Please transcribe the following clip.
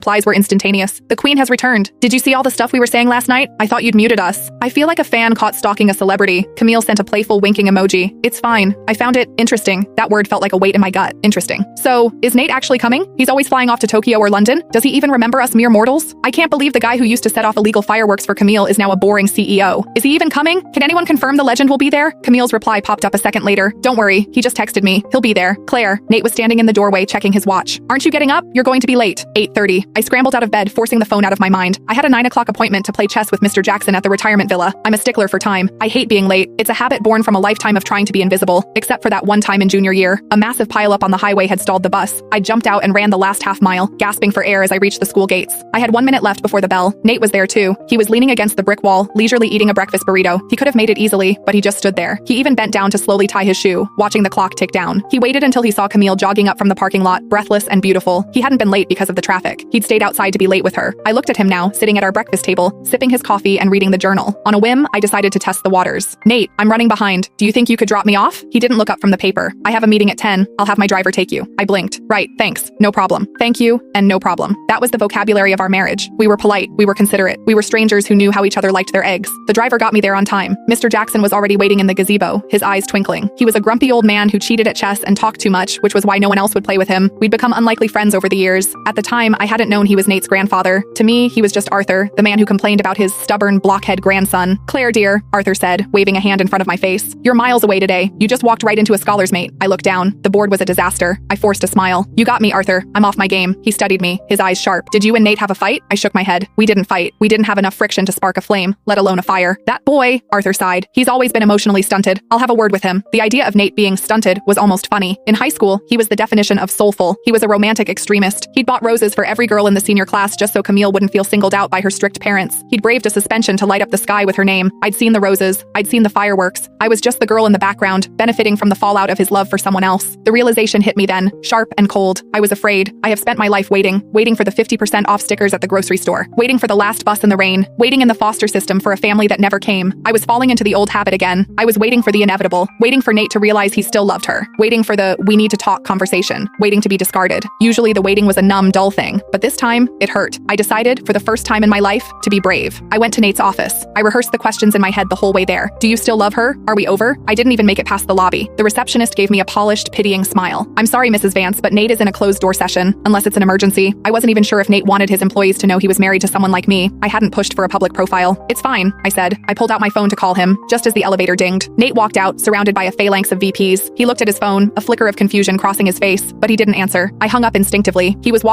Replies were instantaneous. The Queen has returned. Did you see all the stuff we were saying last night? I thought you'd muted us. I feel like a fan caught stalking a celebrity. Camille sent a playful winking emoji. It's fine. I found it interesting. That word felt like a weight in my gut. Interesting. So, is Nate actually coming? He's always flying off to Tokyo or London. Does he even remember us mere mortals? I can't believe the guy who used to set off illegal fireworks for Camille is now a boring CEO. Is he even coming? Can anyone confirm the legend will be there? Camille's reply popped up a second later. Don't worry. He just texted me. He'll be there. Claire. Nate was standing in the doorway checking his watch. Aren't you getting up? You're going to be late. 8:30. I scrambled out of bed, forcing the phone out of my mind. I had a 9 o'clock appointment to play chess with Mr. Jackson at the retirement villa. I'm a stickler for time. I hate being late. It's a habit born from a lifetime of trying to be invisible. Except for that one time in junior year. A massive pileup on the highway had stalled the bus. I jumped out and ran the last half mile, gasping for air as I reached the school gates. I had 1 minute left before the bell. Nate was there too. He was leaning against the brick wall, leisurely eating a breakfast burrito. He could have made it easily, but he just stood there. He even bent down to slowly tie his shoe, watching the clock tick down. He waited until he saw Camille jogging up from the parking lot, breathless and beautiful. He hadn't been late because of the traffic. He'd stayed outside to be late with her. I looked at him now, sitting at our breakfast table, sipping his coffee and reading the journal. On a whim, I decided to test the waters. Nate, I'm running behind. Do you think you could drop me off? He didn't look up from the paper. I have a meeting at 10. I'll have my driver take you. I blinked. Right, thanks. No problem. Thank you, and no problem. That was the vocabulary of our marriage. We were polite. We were considerate. We were strangers who knew how each other liked their eggs. The driver got me there on time. Mr. Jackson was already waiting in the gazebo, his eyes twinkling. He was a grumpy old man who cheated at chess and talked too much, which was why no one else would play with him. We'd become unlikely friends over the years. At the time, I hadn't known he was Nate's grandfather. To me, he was just Arthur, the man who complained about his stubborn, blockhead grandson. Claire, dear, Arthur said, waving a hand in front of my face. You're miles away today. You just walked right into a scholar's mate. I looked down. The board was a disaster. I forced a smile. You got me, Arthur. I'm off my game. He studied me, his eyes sharp. Did you and Nate have a fight? I shook my head. We didn't fight. We didn't have enough friction to spark a flame, let alone a fire. That boy, Arthur sighed. He's always been emotionally stunted. I'll have a word with him. The idea of Nate being stunted was almost funny. In high school, he was the definition of soulful. He was a romantic extremist. He'd bought roses for every girl in the senior class just so Camille wouldn't feel singled out by her strict parents. He'd braved a suspension to light up the sky with her name. I'd seen the roses. I'd seen the fireworks. I was just the girl in the background, benefiting from the fallout of his love for someone else. The realization hit me then, sharp and cold. I was afraid. I have spent my life waiting for the 50% off stickers at the grocery store, waiting for the last bus in the rain, waiting in the foster system for a family that never came. I was falling into the old habit again. I was waiting for the inevitable, waiting for Nate to realize he still loved her, waiting for the "we need to talk" conversation, waiting to be discarded. Usually the waiting was a numb, dull thing, but this time, it hurt. I decided, for the first time in my life, to be brave. I went to Nate's office. I rehearsed the questions in my head the whole way there. Do you still love her? Are we over? I didn't even make it past the lobby. The receptionist gave me a polished, pitying smile. I'm sorry, Mrs. Vance, but Nate is in a closed-door session, unless it's an emergency. I wasn't even sure if Nate wanted his employees to know he was married to someone like me. I hadn't pushed for a public profile. It's fine, I said. I pulled out my phone to call him, just as the elevator dinged. Nate walked out, surrounded by a phalanx of VPs. He looked at his phone, a flicker of confusion crossing his face, but he didn't answer. I hung up instinctively. He was